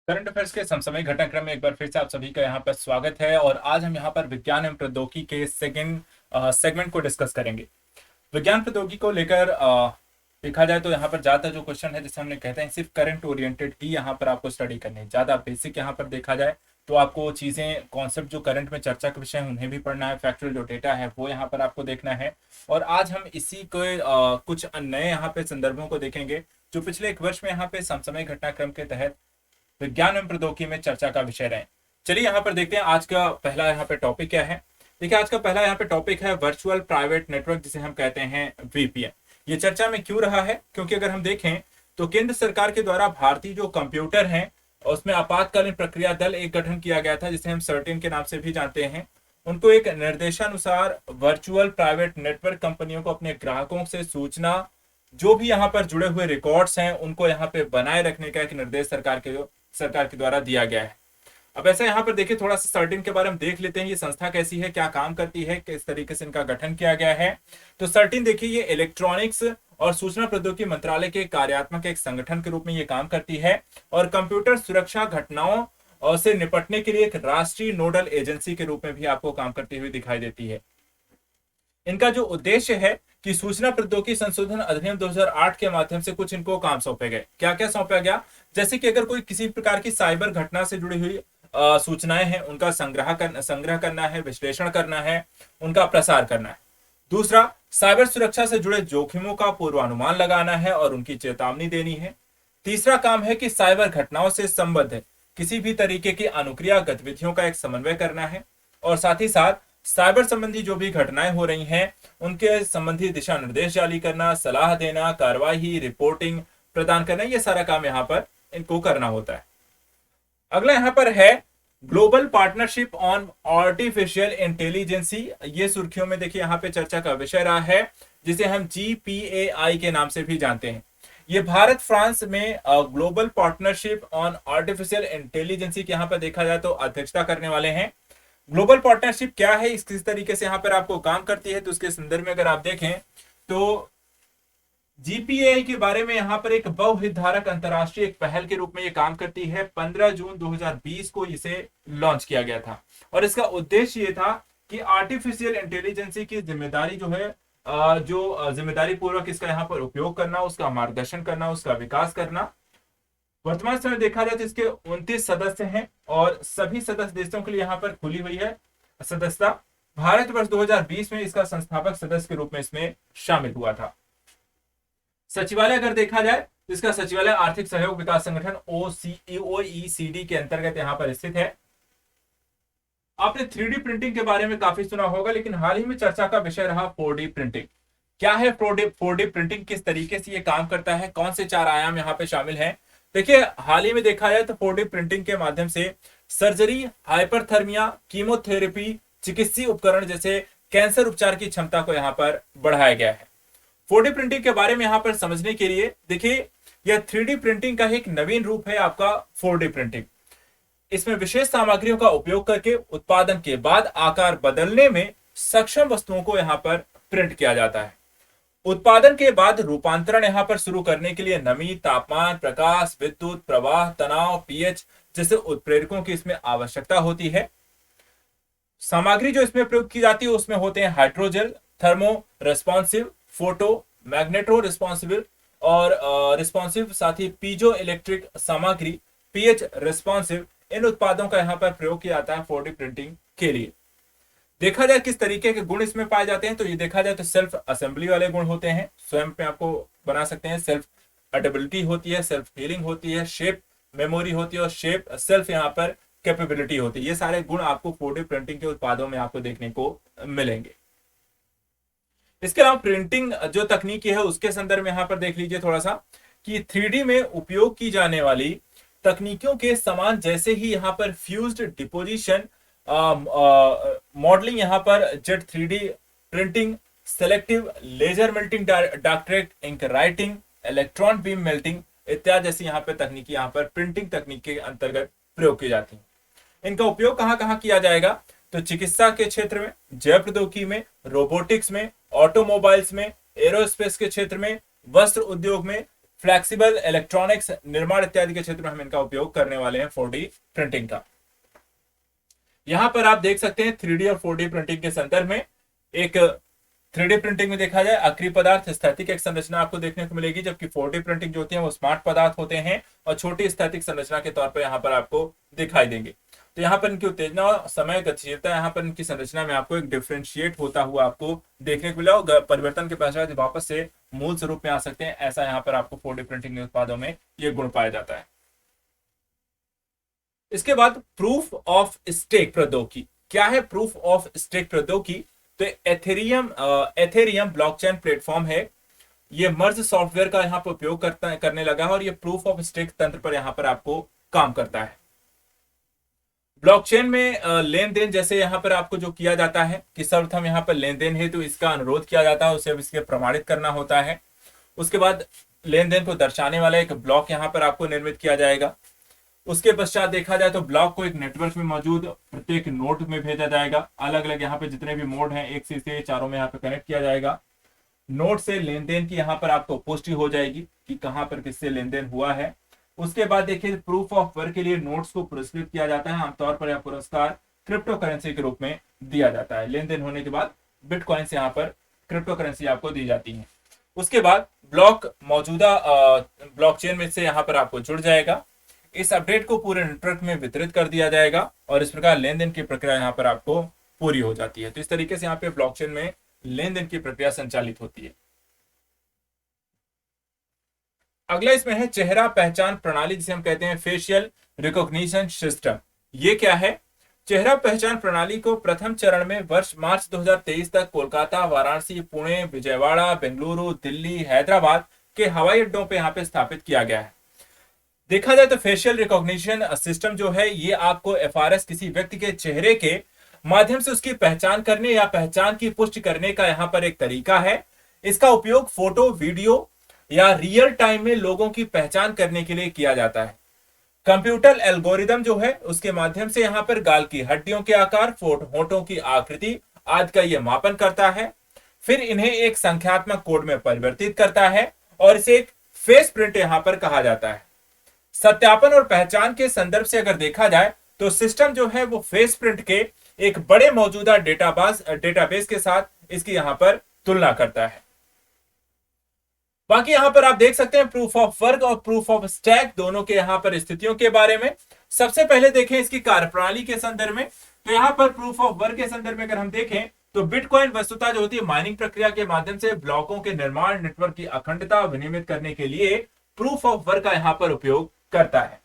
Current affairs के समसामयिक घटनाक्रम में एक बार फिर से आप सभी का यहाँ पर स्वागत है। और आज हम यहाँ पर विज्ञान एवं प्रौद्योगिकी के सेकंड सेगमेंट को डिस्कस करेंगे। विज्ञान प्रौद्योगिकी को लेकर देखा जाए तो यहाँ पर ज्यादातर जो क्वेश्चन है, जैसे हमने कहते हैं, सिर्फ करंट ओरिएंटेड ही यहाँ पर आपको स्टडी करनी है। ज्यादा बेसिक यहाँ पर देखा जाए तो आपको चीजें, कॉन्सेप्ट जो करंट में चर्चा के विषय हैं उन्हें भी पढ़ना है, फैक्चुअल जो डेटा है वो यहाँ पर आपको देखना है। और आज हम इसी के कुछ नए यहाँ पे संदर्भों को देखेंगे जो पिछले एक वर्ष में यहाँ पे समसामयिक घटनाक्रम के तहत विज्ञान एवं प्रौद्योगिकी में चर्चा का विषय रहे। चलिए यहाँ पर देखते हैं आज का पहला यहाँ पे टॉपिक क्या है। देखिए, आज का पहला यहाँ पे टॉपिक है वर्चुअल प्राइवेट नेटवर्क, जिसे हम कहते हैं वीपीएन। ये चर्चा में क्यों रहा है? क्योंकि अगर हम देखें तो केंद्र सरकार के द्वारा भारतीय जो कंप्यूटर हैं उसमें आपातकालीन प्रक्रिया दल एक गठन किया गया था, जिसे हम सर्टिन के नाम से भी जानते हैं। उनको एक निर्देशानुसार वर्चुअल प्राइवेट नेटवर्क कंपनियों को अपने ग्राहकों से सूचना, जो भी यहाँ पर जुड़े हुए रिकॉर्ड्स हैं, उनको यहाँ पे बनाए रखने का एक निर्देश सरकार के द्वारा दिया गया है। अब ऐसा यहाँ पर देखिए, थोड़ा सा सर्टिन के बारे में देख लेते हैं। ये संस्था कैसी है, क्या काम करती है, किस तरीके से इनका गठन किया गया है। तो सर्टिन देखिए, ये इलेक्ट्रॉनिक्स और सूचना प्रौद्योगिकी मंत्रालय के कार्यात्मक एक संगठन के रूप में ये काम करती है और कंप्यूटर सुरक्षा घटनाओं और से निपटने के लिए एक राष्ट्रीय नोडल एजेंसी के रूप में भी आपको काम करती हुई दिखाई देती है। इनका जो उद्देश्य है कि सूचना प्रौद्योगिकी संशोधन अधिनियम 2008 के माध्यम से कुछ इनको काम सौंपे गए। क्या क्या सौंपा गया? जैसे कि अगर कोई किसी प्रकार की साइबर घटना से जुड़ी हुई सूचनाएं हैं, उनका संग्रह करना है, विश्लेषण करना है, उनका प्रसार करना है। दूसरा, साइबर सुरक्षा से जुड़े जोखिमों का पूर्वानुमान लगाना है और उनकी चेतावनी देनी है। तीसरा काम है कि साइबर घटनाओं से संबद्ध किसी भी तरीके की अनुक्रिया गतिविधियों का एक समन्वय करना है। और साथ ही साथ साइबर संबंधी जो भी घटनाएं हो रही हैं उनके संबंधी दिशा निर्देश जारी करना, सलाह देना, कार्रवाई, रिपोर्टिंग प्रदान करना, ये सारा काम यहाँ पर इनको करना होता है। अगला यहाँ पर है global partnership on artificial intelligence. ये सुर्खियों में देखिए यहाँ पे चर्चा का विषय रहा है, जिसे हम GPAI के नाम से भी जानते हैं। ये भारत फ्रांस में global partnership on artificial intelligence के यहाँ पर देखा जाए तो अध्यक्षता करने वाले हैं। ग्लोबल पार्टनरशिप क्या है, इस किस तरीके से यहाँ पर आपको काम करती है, तो उसके संदर्भ में अगर आप देखें तो जीपीएआई के बारे में यहाँ पर एक बहुहितधारक अंतरराष्ट्रीय एक पहल के रूप में ये काम करती है। 15 जून 2020 को इसे लॉन्च किया गया था और इसका उद्देश्य ये था कि आर्टिफिशियल इंटेलिजेंसी की जिम्मेदारी जो है, जो जिम्मेदारी पूर्वक इसका यहाँ पर उपयोग करना, उसका मार्गदर्शन करना, उसका विकास करना। वर्तमान समय देखा जाए तो इसके 29 सदस्य हैं और सभी सदस्य देशों के लिए यहाँ पर खुली हुई है सदस्यता। भारत वर्ष 2020 में इसका संस्थापक सदस्य के रूप में इसमें शामिल हुआ था। सचिवालय अगर देखा जाए तो इसका सचिवालय आर्थिक सहयोग विकास संगठन OECD के अंतर्गत यहाँ पर स्थित है। आपने 3D प्रिंटिंग के बारे में काफी सुना होगा, लेकिन हाल ही में चर्चा का विषय रहा 4D प्रिंटिंग। क्या है 4D प्रिंटिंग, किस तरीके से ये काम करता है, कौन से चार आयाम यहाँ पे शामिल हैं? देखिए, हाल ही में देखा जाए तो 4D प्रिंटिंग के माध्यम से सर्जरी, हाइपरथर्मिया, कीमोथेरेपी, चिकित्सीय उपकरण जैसे कैंसर उपचार की क्षमता को यहाँ पर बढ़ाया गया है। 4D प्रिंटिंग के बारे में यहाँ पर समझने के लिए देखिए, यह 3D प्रिंटिंग का एक नवीन रूप है आपका 4D प्रिंटिंग। इसमें विशेष सामग्रियों का उपयोग करके उत्पादन के बाद आकार बदलने में सक्षम वस्तुओं को यहाँ पर प्रिंट किया जाता है। उत्पादन के बाद रूपांतरण यहाँ पर शुरू करने के लिए नमी, तापमान, प्रकाश, विद्युत प्रवाह, तनाव, पीएच जैसे उत्प्रेरकों की इसमें आवश्यकता होती है। सामग्री जो इसमें प्रयोग की जाती है उसमें होते हैं hydrogel, thermo responsive, photo, magneto responsible और रिस्पॉन्सिव, साथ ही पीजो इलेक्ट्रिक सामग्री, पीएच रिस्पॉन्सिव। इन उत्पादों का यहाँ पर प्रयोग किया जाता है 4D प्रिंटिंग के लिए। देखा जाए किस तरीके के गुण इसमें पाए जाते हैं, तो ये देखा जाए तो सेल्फ असेंबली वाले गुण होते हैं, स्वयं पे आपको बना सकते हैं। सेल्फ अडेबिलिटी होती है, सेल्फ हीलिंग होती है, शेप मेमोरी होती है और शेप सेल्फ यहाँ पर कैपेबिलिटी होती है। ये सारे गुण आपको 4D प्रिंटिंग के उत्पादों में आपको देखने को मिलेंगे। इसके अलावा प्रिंटिंग जो तकनीकी है उसके संदर्भ में यहाँ पर देख लीजिए थोड़ा सा कि 3D में उपयोग की जाने वाली तकनीकियों के समान जैसे ही यहाँ पर फ्यूज्ड डिपोजिशन मॉडलिंग, यहाँ पर jet 3D printing, selective laser melting, direct ink writing, electron beam melting इत्यादि जैसी यहाँ पर तकनीकी यहाँ पर प्रिंटिंग तकनीक के अंतर्गत प्रयोग की जाती है। इनका उपयोग कहाँ कहाँ किया जाएगा? तो चिकित्सा के क्षेत्र में, जैव प्रौद्योगिकी में, रोबोटिक्स में, ऑटोमोबाइल्स में, एरोस्पेस के क्षेत्र में, वस्त्र उद्योग में, फ्लेक्सिबल इलेक्ट्रॉनिक्स, निर्माण इत्यादि के क्षेत्र में हम इनका उपयोग करने वाले हैं 4D प्रिंटिंग का। यहां पर आप देख सकते हैं 3D और 4D प्रिंटिंग के संदर्भ में, एक 3D प्रिंटिंग में देखा जाए अक्रिय पदार्थ स्थैतिक एक संरचना आपको देखने को मिलेगी, जबकि 4D प्रिंटिंग जो होती है वो स्मार्ट पदार्थ होते हैं और छोटी स्थैतिक संरचना के तौर पर यहाँ पर आपको दिखाई देंगे। तो यहाँ पर इनकी उत्तेजना और समय गतिशीलता, यहाँ पर इनकी संरचना में आपको एक डिफरेंशिएट होता हुआ आपको देखने को मिला और परिवर्तन के पश्चात वापस से मूल स्वरूप में आ सकते हैं, ऐसा यहाँ पर आपको 4D प्रिंटिंग के उत्पादों में ये गुण पाया जाता है। इसके बाद प्रूफ ऑफ स्टेक प्रौद्योगिकी। क्या है प्रूफ ऑफ स्टेक प्रौद्योगिकी? तो एथेरियम ब्लॉकचेन प्लेटफॉर्म है, ये मर्ज सॉफ्टवेयर का यहाँ पर उपयोग करने लगा है और ये प्रूफ ऑफ स्टेक तंत्र पर यहाँ पर आपको काम करता है। ब्लॉकचेन में लेन देन जैसे यहाँ पर आपको जो किया जाता है कि सर्वप्रथम यहाँ पर लेन देन है तो इसका अनुरोध किया जाता है, उसे इसके प्रमाणित करना होता है। उसके बाद लेन देन को दर्शाने वाला एक ब्लॉक यहाँ पर आपको निर्मित किया जाएगा। उसके पश्चात देखा जाए तो ब्लॉक को एक नेटवर्क में मौजूद प्रत्येक नोड में भेजा जाएगा। अलग अलग यहाँ पे जितने भी मोड हैं एक से चारों में यहाँ पे कनेक्ट किया जाएगा। नोड से लेन देन की यहाँ पर आपको पुष्टि हो जाएगी कि कहाँ पर किससे लेन देन हुआ है। उसके बाद देखिए प्रूफ ऑफ वर्क के लिए नोड्स को पुरस्कृत किया जाता है। आमतौर पर यह पुरस्कार क्रिप्टो करेंसी के रूप में दिया जाता है। लेन देन होने के बाद बिटकॉइन से यहाँ पर क्रिप्टो करेंसी आपको दी जाती है। उसके बाद ब्लॉक मौजूदा ब्लॉकचेन में से यहाँ पर आपको जुड़ जाएगा। इस अपडेट को पूरे नेटवर्क में वितरित कर दिया जाएगा और इस प्रकार लेन देन की प्रक्रिया यहाँ पर आपको पूरी हो जाती है। तो इस तरीके से यहाँ पे ब्लॉकचेन में लेन देन की प्रक्रिया संचालित होती है। अगला इसमें है चेहरा पहचान प्रणाली, जिसे हम कहते हैं फेशियल रिकॉग्निशन सिस्टम। ये क्या है? चेहरा पहचान प्रणाली को प्रथम चरण में वर्ष मार्च 2023 तक कोलकाता, वाराणसी, पुणे, विजयवाड़ा, बेंगलुरु, दिल्ली, हैदराबाद के हवाई अड्डों पे यहाँ पे स्थापित किया गया है। देखा जाए तो फेशियल रिकॉग्निशन सिस्टम जो है ये आपको एफआरएस किसी व्यक्ति के चेहरे के माध्यम से उसकी पहचान करने या पहचान की पुष्टि करने का यहाँ पर एक तरीका है। इसका उपयोग फोटो, वीडियो या रियल टाइम में लोगों की पहचान करने के लिए किया जाता है। कंप्यूटर एल्गोरिदम जो है उसके माध्यम से यहाँ पर गाल की हड्डियों के आकार, होठों की आकृति आदि का यह मापन करता है, फिर इन्हें एक संख्यात्मक कोड में परिवर्तित करता है और इसे एक फेस प्रिंट यहाँ पर कहा जाता है। सत्यापन और पहचान के संदर्भ से अगर देखा जाए तो सिस्टम जो है वो फेस प्रिंट के एक बड़े मौजूदा डेटाबेस के साथ इसकी यहां पर तुलना करता है। बाकी यहां पर आप देख सकते हैं प्रूफ ऑफ वर्क और प्रूफ ऑफ स्टैक दोनों के यहां पर स्थितियों के बारे में। सबसे पहले देखें इसकी कार्यप्रणाली के संदर्भ में। तो यहां पर प्रूफ ऑफ वर्क के संदर्भ में अगर हम देखें तो बिटकॉइन वस्तुतः जो होती है माइनिंग प्रक्रिया के माध्यम से ब्लॉकों के निर्माण, नेटवर्क की अखंडता विनियमित करने के लिए प्रूफ ऑफ वर्क का यहां पर उपयोग करता है।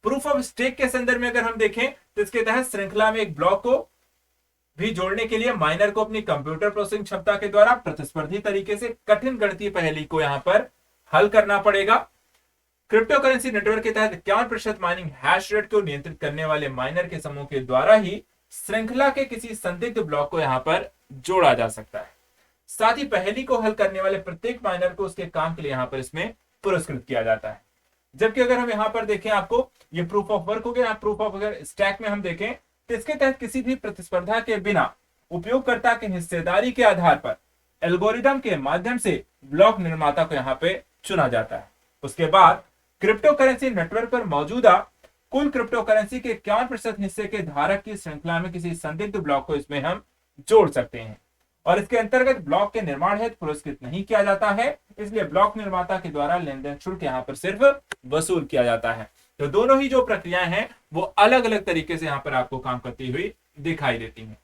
प्रूफ ऑफ स्टेक के संदर्भ में अगर हम देखें तो इसके तहत श्रृंखला में एक ब्लॉक को भी जोड़ने के लिए माइनर को अपनी कंप्यूटर प्रोसेसिंग क्षमता के द्वारा प्रतिस्पर्धी तरीके से कठिन गणितीय पहेली को यहां पर हल करना पड़ेगा। क्रिप्टो करेंसी नेटवर्क के तहत 51% माइनिंग हैश रेट को नियंत्रित करने वाले माइनर के समूह के द्वारा ही श्रृंखला के किसी संदिग्ध ब्लॉक को यहां पर जोड़ा जा सकता है। साथ ही पहेली को हल करने वाले प्रत्येक माइनर को उसके काम के लिए यहां पर इसमें पुरस्कृत किया जाता है। जबकि अगर हम यहां पर देखें, आपको ये प्रूफ ऑफ वर्क हो गया। प्रूफ ऑफ अगर स्टैक में हम देखें तो इसके तहत किसी भी प्रतिस्पर्धा के बिना उपयोगकर्ता की हिस्सेदारी के आधार पर एल्गोरिदम के माध्यम से ब्लॉक निर्माता को यहां पे चुना जाता है। उसके बाद क्रिप्टो करेंसी नेटवर्क पर मौजूदा कुल क्रिप्टो करेंसी के 51% हिस्से के धारक की श्रृंखला में किसी संदिग्ध ब्लॉक को इसमें हम जोड़ सकते हैं और इसके अंतर्गत ब्लॉक के निर्माण हेतु पुरस्कृत नहीं किया जाता है। इसलिए ब्लॉक निर्माता के द्वारा लेन देन शुल्क यहाँ पर सिर्फ वसूल किया जाता है। तो दोनों ही जो प्रक्रियाएं हैं वो अलग अलग तरीके से यहाँ पर आपको काम करती हुई दिखाई देती हैं।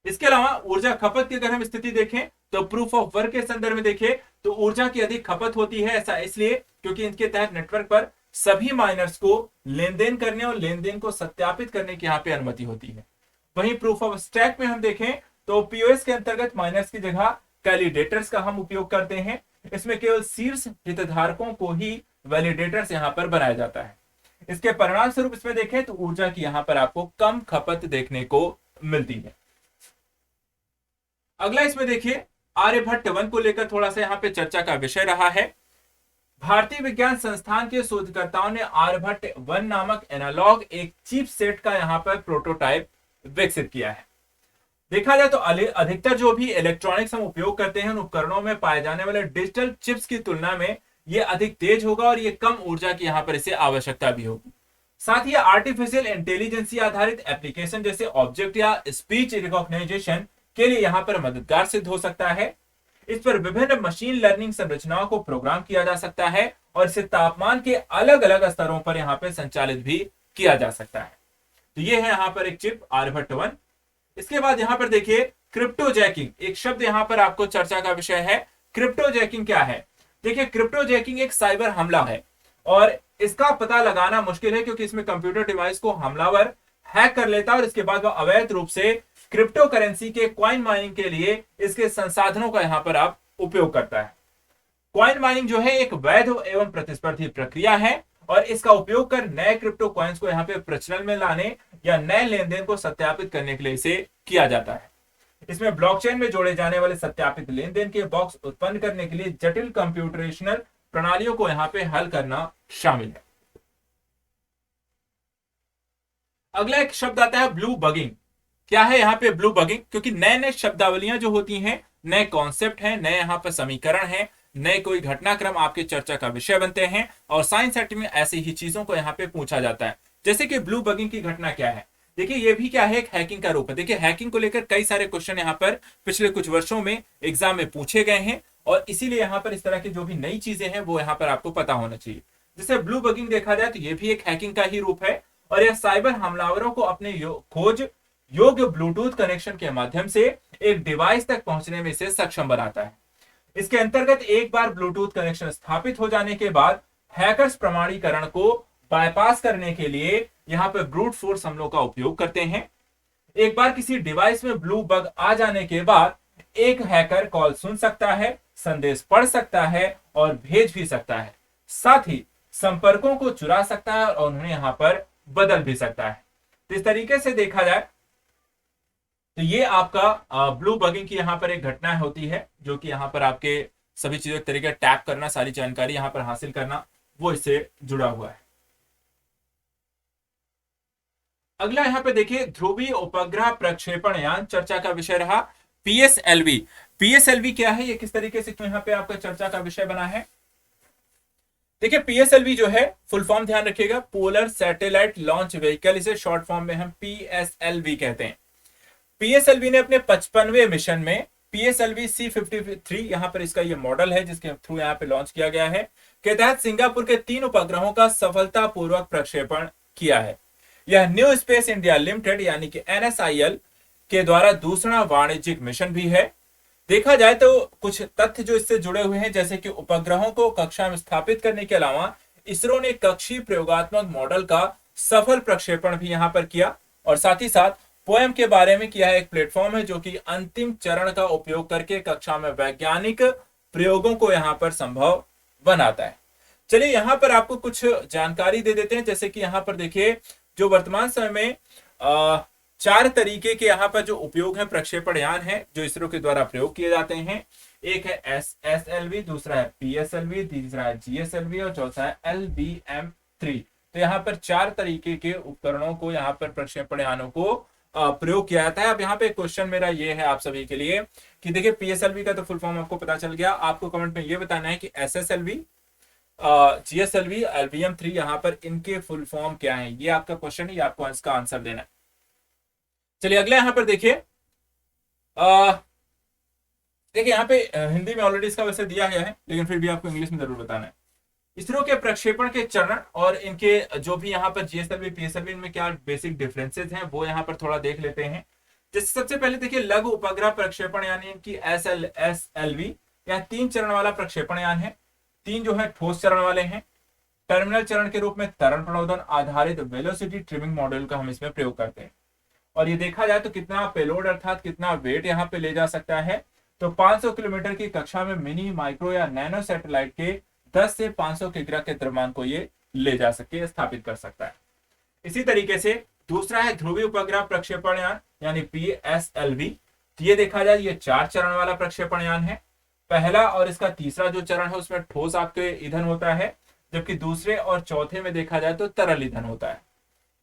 इसके अलावा ऊर्जा खपत की अगर हम स्थिति देखें तो प्रूफ ऑफ वर्क के संदर्भ में देखिए तो ऊर्जा की अधिक खपत होती है। ऐसा इसलिए क्योंकि इनके तहत नेटवर्क पर सभी माइनर्स को लेन देन करने और लेन देन को सत्यापित करने की यहाँ पे अनुमति होती है। वहीं प्रूफ ऑफ स्टैक में हम देखें तो पीओएस के अंतर्गत माइनर्स की जगह वैलिडेटर्स का हम उपयोग करते हैं। इसमें केवल शीर्ष हितधारकों को ही वैलिडेटर्स यहां पर बनाया जाता है। इसके परिणाम स्वरूप इसमें देखें तो ऊर्जा की यहां पर आपको कम खपत देखने को मिलती है। अगला इसमें देखिए आर्यभट्ट 1 को लेकर थोड़ा सा यहां पे चर्चा का विषय रहा है। भारतीय विज्ञान संस्थान के शोधकर्ताओं ने आर्यभट्ट 1 नामक एनालॉग एक चिप सेट का यहां पर प्रोटोटाइप विकसित किया है। देखा जाए तो अधिकतर जो भी इलेक्ट्रॉनिक्स हम उपयोग करते हैं उन उपकरणों में पाए जाने वाले डिजिटल चिप्स की तुलना में ये अधिक तेज होगा और ये कम ऊर्जा की यहाँ पर इसे आवश्यकता भी होगी। साथ ही आर्टिफिशियल इंटेलिजेंसी आधारित एप्लीकेशन जैसे ऑब्जेक्ट या स्पीच रिकॉग्निशन के लिए यहाँ पर मददगार सिद्ध हो सकता है। इस पर विभिन्न मशीन लर्निंग संरचनाओं को प्रोग्राम किया जा सकता है और इसे तापमान के अलग अलग स्तरों पर यहाँ पर संचालित भी किया जा सकता है। तो ये है यहाँ पर एक चिप आर्यभट्ट 1। इसके बाद यहाँ पर देखिए क्रिप्टो जैकिंग, एक शब्द यहाँ पर आपको चर्चा का विषय है। क्रिप्टो जैकिंग क्या है? देखिए क्रिप्टो जैकिंग एक साइबर हमला है और इसका पता लगाना मुश्किल है क्योंकि इसमें कंप्यूटर डिवाइस को हमलावर हैक कर लेता है और इसके बाद वह अवैध रूप से क्रिप्टो करेंसी के कॉइन माइनिंग के लिए इसके संसाधनों का यहां पर आप उपयोग करता है। कॉइन माइनिंग जो है एक वैध एवं प्रतिस्पर्धी प्रक्रिया है और इसका उपयोग कर नए क्रिप्टो कॉइन्स को यहाँ पे प्रचलन में लाने या नए लेन देन को सत्यापित करने के लिए इसे किया जाता है। इसमें ब्लॉकचेन में जोड़े जाने वाले सत्यापित लेन देन के बॉक्स उत्पन्न करने के लिए जटिल कंप्यूटेशनल प्रणालियों को यहाँ पे हल करना शामिल है। अगला एक शब्द आता है ब्लू बगिंग। क्या है यहाँ पे ब्लू बगिंग? क्योंकि नए नए शब्दावलियां जो होती हैं, नए कॉन्सेप्ट हैं, नए यहाँ पर समीकरण हैं, नए कोई घटनाक्रम आपके चर्चा का विषय बनते हैं और साइंस सेट में ऐसी ही चीजों को यहाँ पे पूछा जाता है। जैसे कि ब्लू बगिंग की घटना क्या है? देखिए ये भी क्या है, एक हैकिंग का रूप है। देखिए हैकिंग को लेकर कई सारे क्वेश्चन यहाँ पर पिछले कुछ वर्षों में एग्जाम में पूछे गए हैं और इसीलिए यहाँ पर इस तरह की जो भी नई चीजें हैं वो यहाँ पर आपको पता होना चाहिए। जैसे ब्लू बगिंग देखा जाए तो ये भी एक हैकिंग का ही रूप है और यह साइबर हमलावरों को अपने खोज योग्य ब्लूटूथ कनेक्शन के माध्यम से एक डिवाइस तक पहुंचने में इसे सक्षम बनाता है। इसके अंतर्गत एक बार ब्लूटूथ कनेक्शन स्थापित हो जाने के बाद हैकर्स प्रमाणीकरण को बाईपास करने के लिए यहां पर ब्रूट फोर्स हमलों का उपयोग करते हैं। एक बार किसी डिवाइस में ब्लू बग आ जाने के बाद एक हैकर कॉल सुन सकता है, संदेश पढ़ सकता है और भेज भी सकता है। साथ ही संपर्कों को चुरा सकता है और उन्हें यहां पर बदल भी सकता है। तो इस तरीके से देखा जाए तो ये आपका ब्लू बगिंग की यहां पर एक घटना होती है जो कि यहां पर आपके सभी चीजों के तरीके टैप करना, सारी जानकारी यहां पर हासिल करना, वो इससे जुड़ा हुआ है। अगला यहां पे देखिए ध्रुवीय उपग्रह प्रक्षेपण यान चर्चा का विषय रहा, पीएसएलवी। पीएसएलवी क्या है, ये किस तरीके से क्यों यहां पे आपका चर्चा का विषय बना है? देखिए पीएसएलवी जो है फुल फॉर्म ध्यान रखिएगा, पोलर सैटेलाइट लॉन्च व्हीकल, इसे शॉर्ट फॉर्म में हम पीएसएलवी कहते हैं। पीएसएलवी ने अपने 55वें मिशन में पीएसएलवी C53 यहां पर इसका ये मॉडल है जिसके थ्रू यहां पे लॉन्च किया गया है, के तहत सिंगापुर के 3 उपग्रहों का सफलतापूर्वक प्रक्षेपण किया है। यह न्यू स्पेस इंडिया लिमिटेड यानी कि NSIL के द्वारा दूसरा वाणिज्यिक मिशन भी है। देखा जाए तो कुछ तथ्य जो इससे जुड़े हुए हैं, जैसे कि उपग्रहों को कक्षा में स्थापित करने के अलावा इसरो ने कक्षीय प्रयोगात्मक मॉडल का सफल प्रक्षेपण भी यहां पर किया और साथ ही साथ पोएम के बारे में किया है। एक प्लेटफॉर्म है जो कि अंतिम चरण का उपयोग करके कक्षा में वैज्ञानिक प्रयोगों को यहां पर संभव बनाता है। चलिए यहां पर आपको कुछ जानकारी दे देते हैं, जैसे कि यहां पर देखिए जो वर्तमान समय में 4 तरीके के यहाँ पर जो उपयोग है प्रक्षेपण यान है जो इसरो के द्वारा प्रयोग किए जाते हैं। एक है SSLV, दूसरा है PSLV, तीसरा है GSLV और चौथा है LBM-3। तो यहाँ पर 4 तरीके के उपकरणों को यहाँ पर प्रक्षेपण यानों को प्रयोग किया जाता है। अब यहाँ पे क्वेश्चन मेरा ये है आप सभी के लिए कि देखिए PSLV का तो फुल फॉर्म आपको पता चल गया, आपको कमेंट में ये बताना है कि SSLV, GSLV, LBM-3 यहाँ पर इनके फुल फॉर्म क्या है। ये आपका क्वेश्चन है, ये आपको इसका आंसर देना है। चलिए अगला यहाँ पर देखिए देखिए यहाँ पे हिंदी में ऑलरेडी इसका वैसे दिया गया है लेकिन फिर भी आपको इंग्लिश में जरूर बताना है। इसरो के प्रक्षेपण के चरण और इनके जो भी यहाँ पर GSLV, PSLV इनमें क्या बेसिक डिफरेंसेस हैं वो यहाँ पर थोड़ा देख लेते हैं। जैसे सबसे पहले देखिए लघु उपग्रह प्रक्षेपण यानी इनकी SLV या 3 चरण वाला प्रक्षेपण यान है। 3 जो है ठोस चरण वाले हैं। टर्मिनल चरण के रूप में तरल प्रणोदन आधारित वेलोसिटी ट्रिमिंग मॉडल का हम इसमें प्रयोग करते हैं और ये देखा जाए तो कितना पेलोड अर्थात कितना वेट यहाँ पे ले जा सकता है, तो 500 किलोमीटर की कक्षा में मिनी, माइक्रो या नैनो सैटेलाइट के 10 से 500 किलोग्राम के द्रव्यमान को ये ले जा सके, स्थापित कर सकता है। इसी तरीके से दूसरा है ध्रुवीय उपग्रह प्रक्षेपण यान यानी PSLV। ये देखा जाए ये 4 चरण वाला प्रक्षेपण यान है। पहला और इसका तीसरा जो चरण है उसमें ठोस आपके ईंधन होता है, जबकि दूसरे और चौथे में देखा जाए तो तरल ईंधन होता है।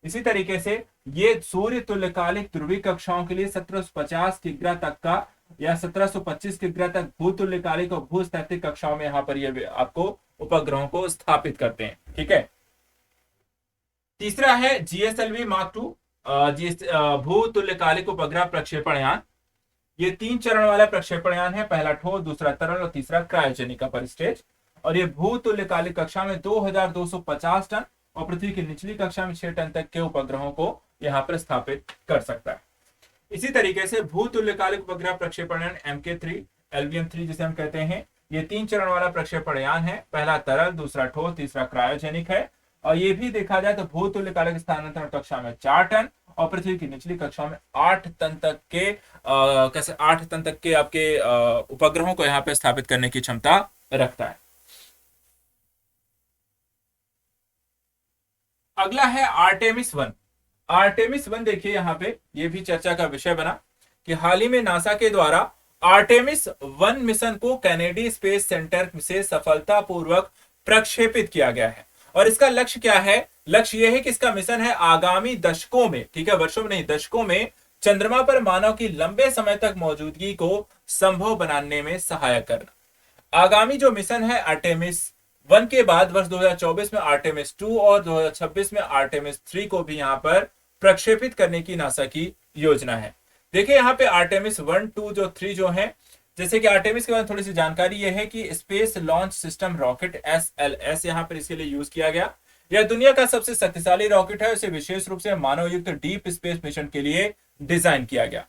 इसी तरीके से ये सूर्य तुल्यकालिक ध्रुवीय कक्षाओं के लिए 1750 किग्रा तक का या 1725 किग्रा तक भूतुल्यकालिक और भूस्थैतिक कक्षाओं में यहाँ पर ये आपको उपग्रहों को स्थापित करते हैं। ठीक है। तीसरा है जीएसएलवी मार्क टू, भू तुल्यकालिक उपग्रह प्रक्षेपण यान। ये 3 चरण वाला प्रक्षेपण यान है, पहला ठोस, दूसरा तरल और तीसरा क्रायोजेनिक अपर स्टेज। और ये भू तुल्यकालिक कक्षा में 2250 टन और पृथ्वी की निचली कक्षा में 6 टन तक के उपग्रहों को यहाँ पर स्थापित कर सकता है। इसी तरीके से भू तुल्यकालिक उपग्रह प्रक्षेपण यान MK3 LVM3 जिसे हम कहते हैं, ये 3 चरण वाला प्रक्षेपण यान है, पहला तरल, दूसरा ठोस, तीसरा क्रायोजेनिक है। और ये भी देखा जाए तो भू तुल्यकालिक स्थानांतरण कक्षा में 4 टन और पृथ्वी की निचली कक्षा में 8 टन तक के 8 टन तक के आपके उपग्रहों को यहाँ पे स्थापित करने की क्षमता रखता है। अगला है आर्टेमिस 1। आर्टेमिस 1 देखिए यहाँ पे ये भी चर्चा का विषय बना कि हाल ही में नासा के द्वारा आर्टेमिस 1 मिशन को कैनेडी स्पेस सेंटर से सफलतापूर्वक प्रक्षेपित किया गया है। और इसका लक्ष्य क्या है? लक्ष्य यह है कि इसका मिशन है आगामी दशकों में, ठीक है, वर्षों में नहीं, दशकों में चंद्रमा पर मानव की लंबे समय तक मौजूदगी को संभव बनाने में सहायक करना। आगामी जो मिशन है आर्टेमिस 1 के बाद वर्ष 2024 में आर्टेमिस 2 और 2026 में आर्टेमिस 3 को भी यहां पर प्रक्षेपित करने की नासा की योजना है। देखिए यहाँ पे आर्टेमिस 1, 2 जो 3 जो है, जैसे कि आर्टेमिस के बारे में थोड़ी सी जानकारी यह है कि space launch system rocket SLS यहाँ पर इसके लिए यूज किया गया। यह दुनिया का सबसे शक्तिशाली रॉकेट है, उसे विशेष रूप से मानव युक्त डीप स्पेस मिशन के लिए डिजाइन किया गया।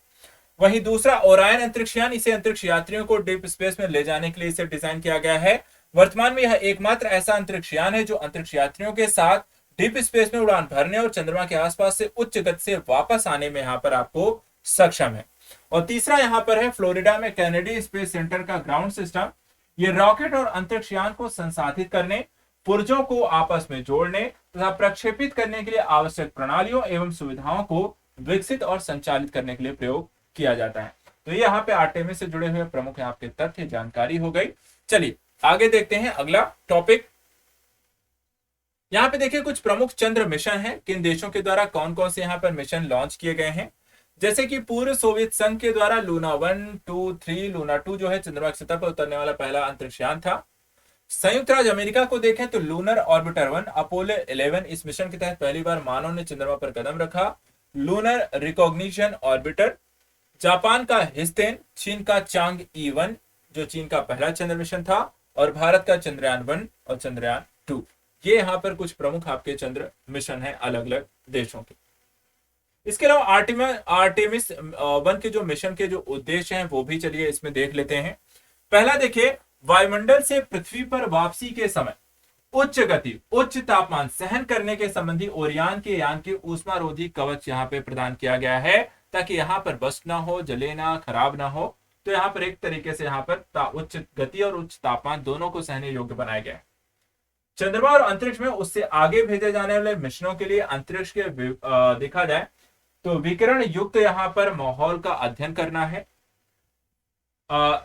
वहीं दूसरा ओरायन अंतरिक्ष यान, इसे अंतरिक्ष यात्रियों को डीप स्पेस में ले जाने के लिए इसे डिजाइन किया गया है। वर्तमान में यह एकमात्र ऐसा अंतरिक्ष यान है जो अंतरिक्ष यात्रियों के साथ डीप स्पेस में उड़ान भरने और चंद्रमा के आसपास से उच्च गति से वापस आने में यहाँ पर आपको सक्षम है। और तीसरा यहाँ पर है फ्लोरिडा में कैनेडी स्पेस सेंटर का ग्राउंड सिस्टम। ये रॉकेट और अंतरिक्ष यान को संसाधित करने, पुर्जों को आपस में जोड़ने तथा प्रक्षेपित करने के लिए आवश्यक प्रणालियों एवं सुविधाओं को विकसित और संचालित करने के लिए प्रयोग किया जाता है। तो ये यहाँ पे आर्टेमिस से जुड़े हुए प्रमुख आपके तथ्य जानकारी हो गई। चलिए आगे देखते हैं अगला टॉपिक। यहाँ पे देखिए कुछ प्रमुख चंद्र मिशन है, किन देशों के द्वारा कौन कौन से यहाँ पर मिशन लॉन्च किए गए हैं। जैसे कि पूर्व सोवियत संघ के द्वारा लूना 1, 2, 3, लूना 2 जो है चंद्रमा की सतह पर उतरने वाला पहला अंतरिक्ष यान था। संयुक्त राज्य अमेरिका को देखें तो लूनर ऑर्बिटर 1 अपोलो 11, इस मिशन के तहत पहली बार मानव ने चंद्रमा पर कदम रखा। लूनर रिकॉग्निशन ऑर्बिटर, जापान का हिस्तेन, चीन का चांग E1 जो चीन का पहला चंद्र मिशन था, और भारत का चंद्रयान 1 और चंद्रयान 2। ये यहाँ पर कुछ प्रमुख आपके चंद्र मिशन है अलग अलग देशों के। इसके अलावा आर्टेमिस 1 के जो मिशन के जो उद्देश्य हैं वो भी चलिए इसमें देख लेते हैं। पहला देखिए, वायुमंडल से पृथ्वी पर वापसी के समय उच्च गति, उच्च तापमान सहन करने के संबंधी ओरियान के यान के ऊष्मारोधी कवच यहाँ पे प्रदान किया गया है, ताकि यहाँ पर बस्ट ना हो, जले ना, खराब ना हो। तो यहाँ पर एक तरीके से यहाँ पर उच्च गति और उच्च तापमान दोनों को सहने योग्य बनाया गया है। चंद्रमा और अंतरिक्ष में उससे आगे भेजे जाने वाले मिशनों के लिए अंतरिक्ष के देखा जाए तो विकिरण युक्त यहाँ पर माहौल का अध्ययन करना है।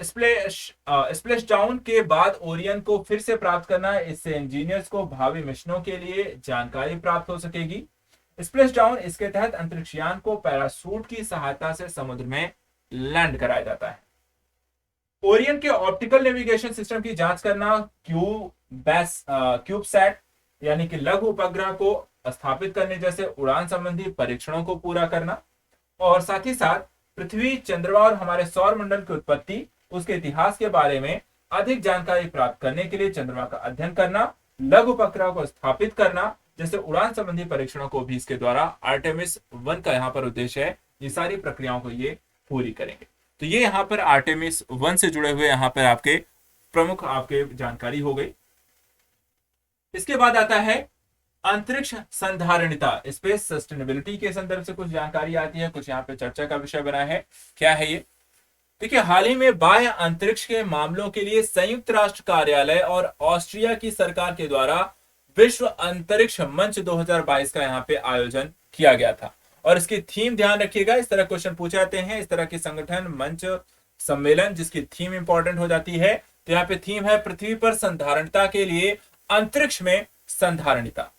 स्प्लैश डाउन के ओरियन को फिर से प्राप्त करना है, इससे इंजीनियर्स को भावी मिशनों के लिए जानकारी प्राप्त हो सकेगी। स्प्लैश डाउन इसके तहत अंतरिक्ष यान को पैराशूट की सहायता से समुद्र में लैंड कराया जाता है। ओरियन के ऑप्टिकल नेविगेशन सिस्टम की जांच करना, क्यूबसैट यानी कि लघु उपग्रह को स्थापित करने जैसे उड़ान संबंधी परीक्षणों को पूरा करना, और साथ ही साथ पृथ्वी, चंद्रमा और हमारे सौर मंडल की उत्पत्ति, उसके इतिहास के बारे में अधिक जानकारी प्राप्त करने के लिए चंद्रमा का अध्ययन करना, लघु उपग्रह को स्थापित करना जैसे उड़ान संबंधी परीक्षणों को भी इसके द्वारा आर्टेमिस 1 का यहाँ पर उद्देश्य है। ये सारी प्रक्रियाओं को ये पूरी करेंगे। तो ये यहाँ पर आर्टेमिस 1 से जुड़े हुए यहाँ पर आपके प्रमुख आपके जानकारी हो गई। इसके बाद आता है अंतरिक्ष संधारणिता, स्पेस सस्टेनेबिलिटी के संदर्भ से कुछ जानकारी आती है, कुछ यहाँ पे चर्चा का विषय बना है। क्या है ये? देखिए, हाल ही में बाह्य अंतरिक्ष के मामलों के लिए संयुक्त राष्ट्र कार्यालय और ऑस्ट्रिया की सरकार के द्वारा विश्व अंतरिक्ष मंच 2022 का यहाँ पे आयोजन किया गया था। और इसकी थीम ध्यान रखिएगा, इस तरह क्वेश्चन पूछे जाते हैं, इस तरह के संगठन, मंच, सम्मेलन जिसकी थीम इंपॉर्टेंट हो जाती है। तो यहाँ पे थीम है पृथ्वी पर संधारणता के लिए अंतरिक्ष में संधारणिता।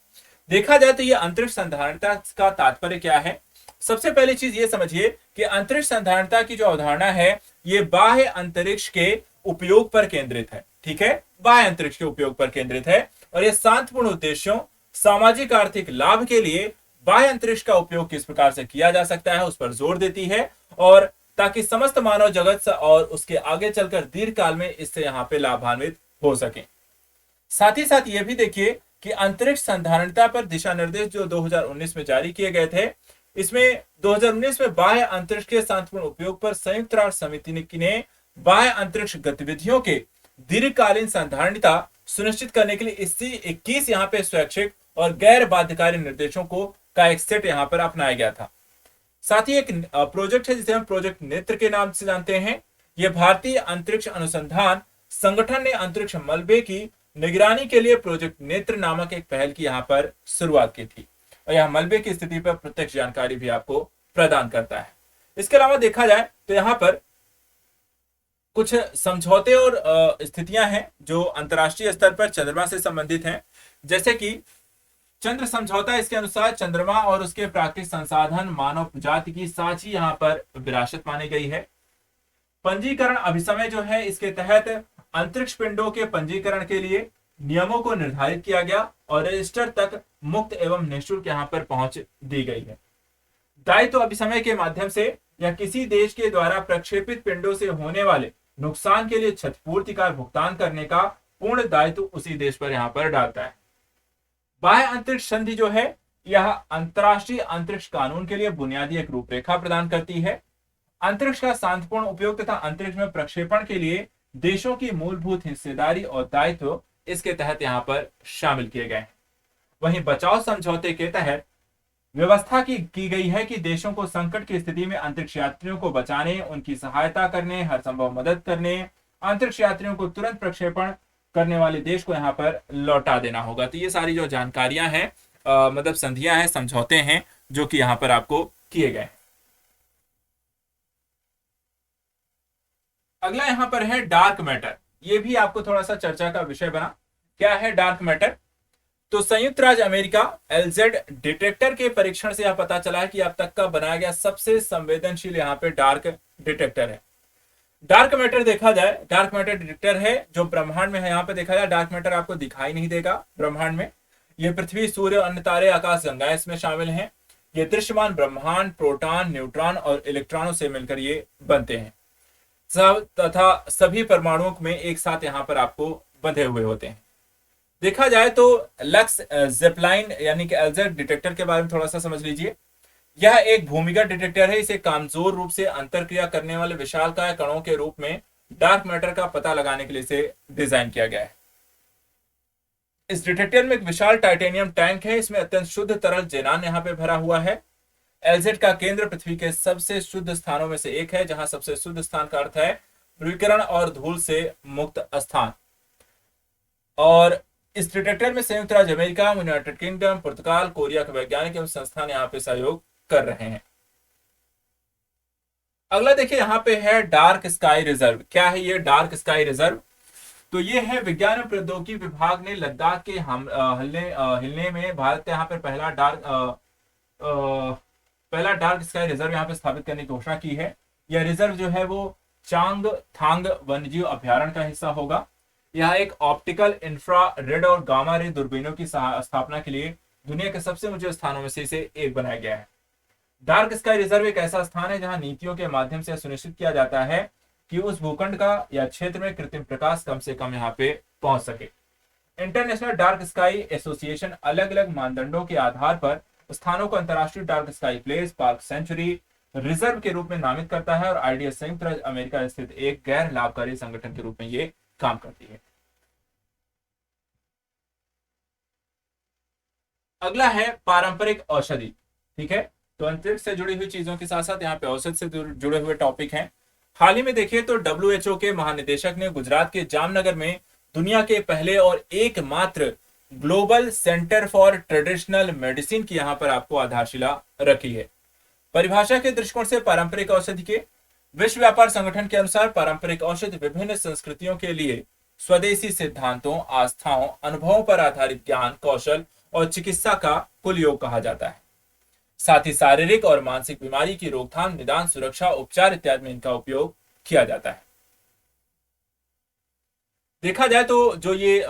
देखा जाए तो ये अंतरिक्ष संधारणता का तात्पर्य क्या है? सबसे पहली चीज ये समझिए कि अंतरिक्ष संधारणता की जो अवधारणा है ये बाह्य अंतरिक्ष के उपयोग पर केंद्रित है। ठीक है, बाह्य अंतरिक्ष के उपयोग पर केंद्रित है और यह शांतिपूर्ण उद्देश्यों, सामाजिक आर्थिक लाभ के लिए बाह्य अंतरिक्ष का उपयोग किस प्रकार से किया जा सकता है उस पर जोर देती है, और ताकि समस्त मानव जगत और उसके आगे चलकर दीर्घ काल में इससे यहाँ पे लाभान्वित हो सके। साथ ही साथ ये भी देखिए कि अंतरिक्ष संधारणता पर दिशा निर्देश जो 2019 में जारी किए गए थे, इसमें 2019 में बाह्य अंतरिक्ष के शांतिपूर्ण उपयोग पर संयुक्त राष्ट्र समिति ने बाह्य अंतरिक्ष गतिविधियों के दीर्घकालीन संधारणता सुनिश्चित करने के लिए इससे 21 यहाँ पे स्वैच्छिक और गैर बाध्यकारी निर्देशों का एक सेट यहाँ पर अपनाया गया था। साथ ही एक प्रोजेक्ट है जिसे हम प्रोजेक्ट नेत्र के नाम से जानते हैं। यह भारतीय अंतरिक्ष अनुसंधान संगठन ने अंतरिक्ष मलबे की निगरानी के लिए प्रोजेक्ट नेत्र नामक एक पहल की यहाँ पर शुरुआत की थी और यह मलबे की स्थिति पर प्रत्यक्ष जानकारी भी आपको प्रदान करता है। इसके अलावा देखा जाए तो यहाँ पर कुछ समझौते और स्थितियां हैं जो अंतरराष्ट्रीय स्तर पर चंद्रमा से संबंधित हैं, जैसे कि चंद्र समझौता। इसके अनुसार चंद्रमा और उसके प्राकृतिक संसाधन मानव प्रजाति की साझी यहाँ पर विरासत मानी गई है। पंजीकरण अभिसमय जो है, इसके तहत अंतरिक्ष पिंडों के पंजीकरण के लिए नियमों को निर्धारित किया गया और रजिस्टर तक मुक्त एवं निःशुल्क यहाँ पर पहुंच दी गई है। दायित्व अभिसमय के माध्यम से या किसी देश के द्वारा प्रक्षेपित पिंडों से होने वाले नुकसान के लिए क्षतिपूर्ति का भुगतान करने का पूर्ण दायित्व उसी देश पर यहाँ पर डालता है। बाह्य अंतरिक्ष संधि जो है, यह अंतरराष्ट्रीय अंतरिक्ष कानून के लिए बुनियादी एक रूपरेखा प्रदान करती है। अंतरिक्ष का शांतिपूर्ण उपयोग तथा अंतरिक्ष में प्रक्षेपण के लिए देशों की मूलभूत हिस्सेदारी और दायित्व इसके तहत यहाँ पर शामिल किए गए हैं। वहीं बचाव समझौते के तहत व्यवस्था की गई है कि देशों को संकट की स्थिति में अंतरिक्ष यात्रियों को बचाने, उनकी सहायता करने, हर संभव मदद करने, अंतरिक्ष यात्रियों को तुरंत प्रक्षेपण करने वाले देश को यहाँ पर लौटा देना होगा। तो ये सारी जो जानकारियां हैं, मतलब संधियां हैं, समझौते हैं जो कि यहाँ पर आपको किए गए। अगला यहाँ पर है डार्क मैटर। ये भी आपको थोड़ा सा चर्चा का विषय बना। क्या है डार्क मैटर? तो संयुक्त राज्य अमेरिका एलजेड डिटेक्टर के परीक्षण से यह पता चला है कि अब तक का बनाया गया सबसे संवेदनशील यहाँ पे डार्क डिटेक्टर है। डार्क मैटर देखा जाए, डार्क मैटर डिटेक्टर है जो ब्रह्मांड में है। यहाँ पे देखा जाए डार्क मैटर आपको दिखाई नहीं देगा ब्रह्मांड में। ये पृथ्वी, सूर्य, अन्य तारे, आकाश गंगाएं इसमें शामिल हैं। ये दृश्यमान ब्रह्मांड प्रोटॉन, न्यूट्रॉन और इलेक्ट्रॉनों से मिलकर ये बनते हैं सब, तथा सभी परमाणुओं में एक साथ यहाँ पर आपको बंधे हुए होते हैं। देखा जाए तो लक्स जेपलाइन यानी कि एलजेड डिटेक्टर के बारे में थोड़ा सा समझ लीजिए। यह एक भूमिगत डिटेक्टर है। इसे कमजोर रूप से अंतरक्रिया करने वाले विशालकाय कणों के रूप में डार्क मैटर का पता लगाने के लिए इसे डिजाइन किया गया है। इस डिटेक्टर में एक विशाल टाइटेनियम टैंक है। इसमें अत्यंत शुद्ध तरल जेनान यहाँ पे भरा हुआ है। एलजेड का केंद्र पृथ्वी के सबसे शुद्ध स्थानों में से एक है, जहां सबसे शुद्ध स्थान का अर्थ है ध्रुवीकरण और धूल से मुक्त स्थान। और इस डिटेक्टर में संयुक्त राज्य अमेरिका, यूनाइटेड किंगडम, पुर्तगाल, कोरिया के वैज्ञानिक एवं संस्थान यहाँ पे सहयोग कर रहे हैं। अगला देखिए यहाँ पे है डार्क स्काई रिजर्व। क्या है ये डार्क स्काई रिजर्व? तो ये है विज्ञान एवं प्रौद्योगिकी विभाग ने लद्दाख के हिलने में भारत का यहाँ पे पहला डार्क स्काई रिजर्व यहाँ पे स्थापित करने की घोषणा की है। यह रिजर्व जो है वो चांगथांग वन्यजीव अभ्यारण्य का हिस्सा होगा। यह एक ऑप्टिकल, इंफ्रारेड और गामा रे दूरबीनों की स्थापना के लिए दुनिया के सबसे ऊंचे स्थानों में से इसे एक बनाया गया है। डार्क स्काई रिजर्व एक ऐसा स्थान है जहां नीतियों के माध्यम से सुनिश्चित किया जाता है कि उस भूखंड का या क्षेत्र में कृत्रिम प्रकाश कम से कम यहाँ पे पहुंच सके। इंटरनेशनल डार्क स्काई एसोसिएशन अलग अलग मानदंडों के आधार पर स्थानों को अंतरराष्ट्रीय dark sky place, park, sanctuary, reserve के रूप में नामित करता है और आईडीएस संयुक्त राज्य अमेरिका स्थित एक गैर लाभकारी संगठन के रूप में ये काम करती है। अगला है पारंपरिक औषधि। ठीक है, तो अंतरिक्ष से जुड़ी हुई चीजों के साथ साथ यहाँ पे औषध से जुड़े हुए टॉपिक हैं। हाल ही में देखिए तो डब्ल्यूएचओ के महानिदेशक ने गुजरात के जामनगर में दुनिया के पहले और एकमात्र global centre for traditional medicine की यहाँ पर आपको आधारशिला रखी है। परिभाषा के दृष्टिकोण से पारंपरिक औषधि के विश्व व्यापार संगठन के अनुसार पारंपरिक औषधि विभिन्न संस्कृतियों के लिए स्वदेशी सिद्धांतों, आस्थाओं, अनुभवों पर आधारित ज्ञान, कौशल और चिकित्सा का कुल योग कहा जाता है। साथ ही शारीरिक और मानसिक बीमारी की रोकथाम, निदान, सुरक्षा, उपचार इत्यादि में इनका उपयोग किया जाता है। देखा जाए तो जो ये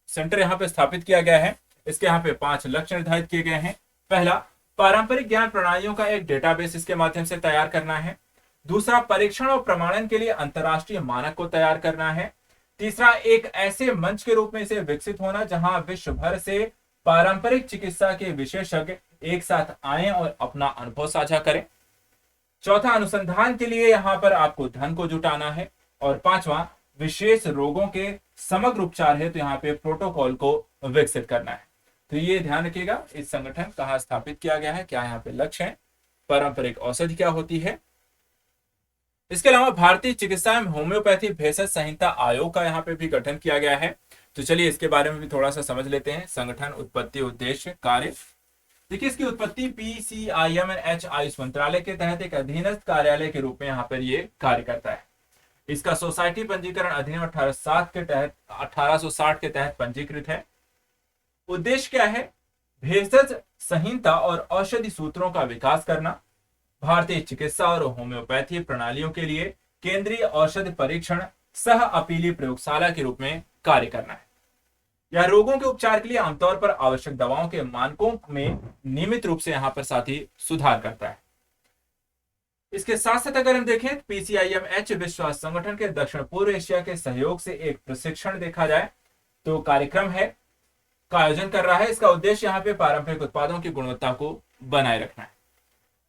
सेंटर यहाँ पे स्थापित किया गया है, इसके यहाँ पे 5 लक्ष्य निर्धारित किए गए हैं। पहला, पारंपरिक ज्ञान प्रणालियों का एक डेटाबेस इसके माध्यम से तैयार करना है। दूसरा, परीक्षण और प्रमाणन के लिए अंतरराष्ट्रीय मानक को तैयार करना है। तीसरा, एक ऐसे मंच के रूप में इसे विकसित होना जहां विश्व भर से पारंपरिक चिकित्सा के विशेषज्ञ एक साथ आए और अपना अनुभव साझा करें। चौथा, अनुसंधान के लिए यहां पर आपको धन को जुटाना है। और पांचवा, विशेष रोगों के समग्र उपचार है तो यहाँ पे प्रोटोकॉल को विकसित करना है। तो ये ध्यान रखिएगा, इस संगठन कहाँ स्थापित किया गया है, क्या यहाँ पे लक्ष्य है, पारंपरिक औषधि क्या होती है। इसके अलावा भारतीय चिकित्सा एवं होम्योपैथी भेषज संहिता आयोग का यहाँ पे भी गठन किया गया है। तो चलिए इसके बारे में भी थोड़ा सा समझ लेते हैं। संगठन, उत्पत्ति, उद्देश्य, कार्य। देखिए, इसकी उत्पत्ति PCIMNH आयुष मंत्रालय के तहत एक अधीनस्थ कार्यालय के रूप में यहाँ पर ये कार्य करता है। इसका सोसाइटी पंजीकरण अधिनियम 1860 के तहत पंजीकृत है। उद्देश्य क्या है? भेषज संहिता और औषधि सूत्रों का विकास करना, भारतीय चिकित्सा और होम्योपैथी प्रणालियों के लिए केंद्रीय औषधि परीक्षण सह अपीलीय प्रयोगशाला के रूप में कार्य करना है। यह रोगों के उपचार के लिए आमतौर पर आवश्यक दवाओं के मानकों में नियमित रूप से यहां पर साथ ही सुधार करता है। इसके साथ साथ अगर हम देखें, PCIMH विश्व स्वास्थ्य संगठन के दक्षिण पूर्व एशिया के सहयोग से एक प्रशिक्षण देखा जाए तो कार्यक्रम है का आयोजन कर रहा है। इसका उद्देश्य यहाँ पे पारंपरिक उत्पादों की गुणवत्ता को बनाए रखना है।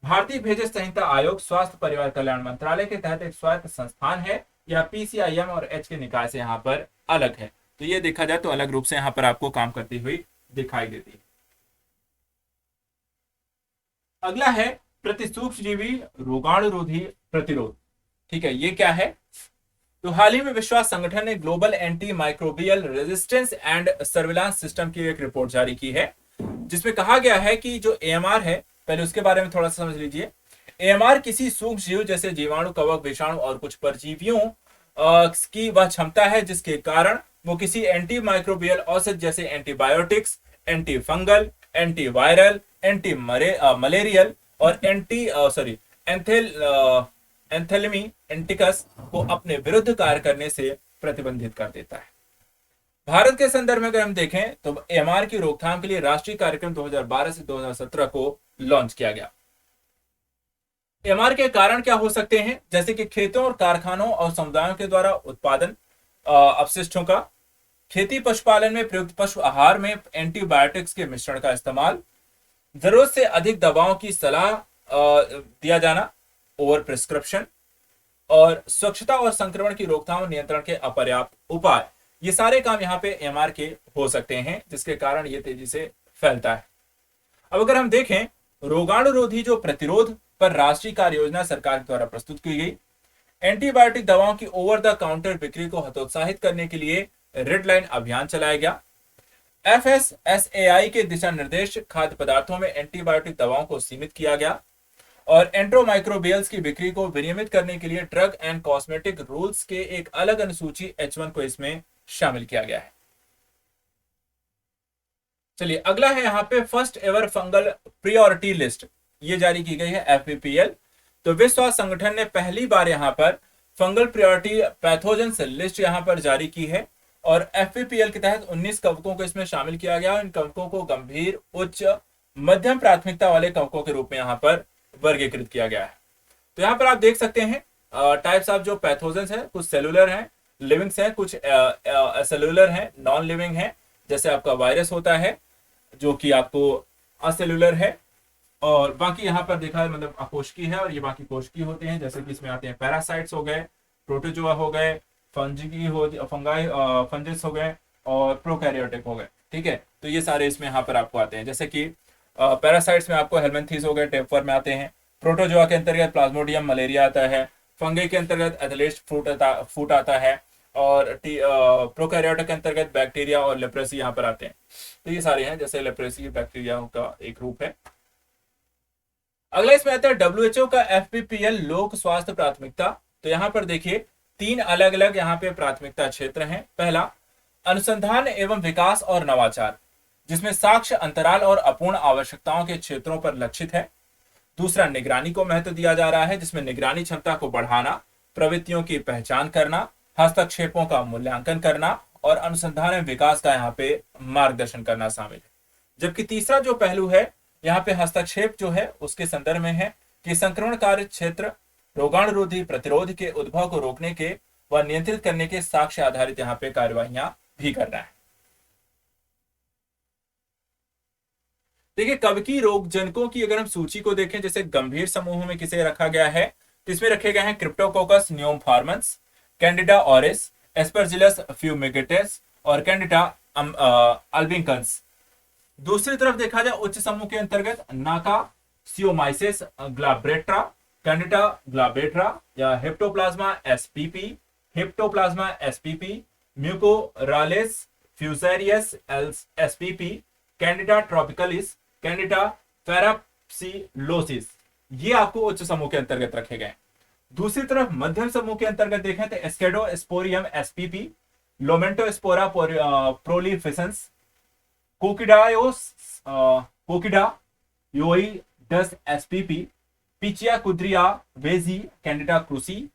भारतीय भेषज संहिता आयोग स्वास्थ्य परिवार कल्याण मंत्रालय के तहत एक स्वायत्त संस्थान है। यह PCIM और H के निकाय से यहाँ पर अलग है। तो ये देखा जाए तो अलग रूप से यहाँ पर आपको काम करती हुई दिखाई देती है। अगला है प्रतिसूक्ष्मजीवी रोगाणुरोधी प्रतिरोध। ठीक है, ये क्या है? तो हाल ही में विश्व स्वास्थ्य संगठन ने global anti microbial resistance and surveillance system की एक रिपोर्ट जारी की है, जिसमें कहा गया है कि जो AMR है, पहले उसके बारे में थोड़ा सा समझ लीजिए। AMR किसी सूक्ष्म जीव जैसे जीवाणु, कवक, विषाणु और कुछ परजीवियों की वह क्षमता है जिसके कारण वो किसी एंटी माइक्रोबियल औषध जैसे antibiotics, anti fungal, anti viral, anti malarial और एंथेलमी एंटिकस को अपने विरुद्ध कार्य करने से प्रतिबंधित कर देता है। भारत के संदर्भ में अगर हम देखें तो AMR की रोकथाम के लिए राष्ट्रीय कार्यक्रम 2012 से 2017 को लॉन्च किया गया। AMR के कारण क्या हो सकते हैं? जैसे कि खेतों और कारखानों और समुदायों के द्वारा उत्पादन अपशिष्टों का, खेती पशुपालन में प्रयुक्त पशु आहार में एंटीबायोटिक्स के मिश्रण का इस्तेमाल, जरूरत से अधिक दवाओं की सलाह दिया जाना, ओवर प्रिस्क्रिप्शन, और स्वच्छता और संक्रमण की रोकथाम और नियंत्रण के अपर्याप्त उपाय। ये सारे काम यहाँ पे AMR के हो सकते हैं जिसके कारण ये तेजी से फैलता है। अब अगर हम देखें, रोगाणुरोधी जो प्रतिरोध पर राष्ट्रीय कार्य योजना सरकार द्वारा प्रस्तुत की गई। एंटीबायोटिक दवाओं की ओवर द काउंटर बिक्री को हतोत्साहित करने के लिए रेड लाइन अभियान चलाया गया। FSSAI के दिशा निर्देश खाद्य पदार्थों में एंटीबायोटिक दवाओं को सीमित किया गया और एंट्रोमाइक्रोबियल्स की बिक्री को विनियमित करने के लिए ड्रग एंड कॉस्मेटिक रूल्स के एक अलग अनुसूची H1 को इसमें शामिल किया गया है। चलिए अगला है यहाँ पे first ever fungal priority list, ये जारी की गई है FPPL। तो विश्व स्वास्थ्य संगठन ने पहली बार यहाँ पर फंगल प्रियोरिटी पैथोजेंस लिस्ट यहाँ पर जारी की है और FPPL के तहत 19 कवकों को इसमें शामिल किया गया। इन कवकों को गंभीर, उच्च, मध्यम प्राथमिकता वाले कवकों के रूप में यहाँ पर वर्गीकृत किया गया है। तो यहाँ पर आप देख सकते हैं टाइप्स ऑफ जो पैथोजेंस है, कुछ सेलुलर हैं, लिविंग्स हैं, कुछ सेलुलर हैं, नॉन लिविंग हैं। जैसे आपका वायरस होता है जो कि आपको असेलुलर है, और बाकी यहाँ पर देखा है मतलब अकोशिकी है और ये बाकी कोशिकीय होते हैं। जैसे कि इसमें आते हैं पैरासाइट्स हो गए, प्रोटोजोआ हो गए, फंगी फंजिस हो गए और प्रोकैरियोटिक हो गए। ठीक है, तो ये सारे इसमें यहाँ पर आपको आते हैं। जैसे कि पैरासाइट्स में आपको हेलमिंथीज हो गए, टेपवर में आते हैं। प्रोटोजोआ के अंतर्गत प्लाज्मोडियम मलेरिया आता है। फंगी के अंतर्गत एथलेट फूट आता है और प्रोकैरियोटिक के अंतर्गत बैक्टीरिया और लेप्रेसी यहाँ पर आते हैं। तो ये सारे हैं, जैसे लेप्रेसी बैक्टीरिया का एक रूप है। अगला इसमें आता है WHO का FPPL लोक स्वास्थ्य प्राथमिकता। तो यहाँ पर देखिए 3 अलग अलग यहाँ पे प्राथमिकता क्षेत्र हैं। पहला, अनुसंधान एवं विकास और नवाचार, जिसमें साक्ष्य, अंतराल और अपूर्ण आवश्यकताओं के क्षेत्रों पर लक्षित है। दूसरा, निगरानी को महत्व दिया जा रहा है, जिसमें निगरानी क्षमता को बढ़ाना, प्रवृत्तियों की पहचान करना, हस्तक्षेपों का मूल्यांकन करना और अनुसंधान एवं विकास का यहाँ पे मार्गदर्शन करना शामिल है। जबकि तीसरा जो पहलू है यहाँ पे हस्तक्षेप जो है उसके संदर्भ में है कि संक्रमणकारी क्षेत्र रोगाणुरोधी प्रतिरोध के उद्भव को रोकने के व नियंत्रित करने के साक्ष्य आधारित यहाँ पे कार्यवाहियां भी करना है। देखिए कवकीय रोगजनकों की अगर हम सूची को देखें, जैसे गंभीर समूहों में किसे रखा गया है, इसमें रखे गए हैं क्रिप्टोकोकस न्यूमफॉर्मन्स, कैंडिडा ऑरिस, एस्परजिलस फ्यूमिगेटेस और कैंडिडा अल्बिंकन्स। दूसरी तरफ देखा जाए उच्च समूह के अंतर्गत नाका सियोमाइसिस ग्लाब्रेट्रा, कैंडिडा ग्लाब्रेट्रा या हिप्टोप्लाज्मा एसपीपी, म्यूकोरालिस फ्यूसेरियस एसपीपी, कैंडिडा ट्रॉपिकलिस, कैंडिडा फेराप्सिलोसिस, ये आपको उच्च समूह के अंतर्गत रखे गए। दूसरी तरफ मध्यम समूह के अंतर्गत देखें तो Scedosporium SPP, Lomentospora prolificans, Coccidioides SPP, Pichia kudriavzevii, Candida krusei,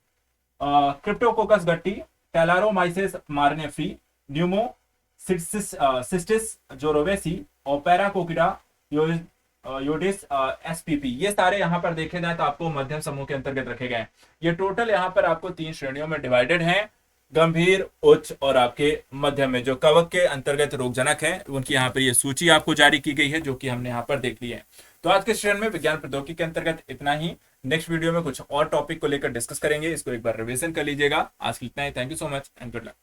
Cryptococcus gattii, Talaromyces मार्नेफ्री, Numa cysts जोरोवेसी और पैराकोकिडा योडिस एसपीपी, ये सारे यहाँ पर देखे जाए तो आपको मध्यम समूह के अंतर्गत रखे गए हैं। ये टोटल यहाँ पर आपको 3 श्रेणियों में डिवाइडेड हैं, गंभीर, उच्च और आपके मध्यम में। जो कवक के अंतर्गत रोगजनक है उनकी यहाँ पर ये सूची आपको जारी की गई है, जो कि हमने यहाँ पर देख ली है। तो आज के सेशन में विज्ञान प्रौद्योगिकी के अंतर्गत इतना ही। नेक्स्ट वीडियो में कुछ और टॉपिक को लेकर डिस्कस करेंगे, इसको एक बार रिवीजन कर लीजिएगा। आज के इतना ही। Thank you so much and good luck.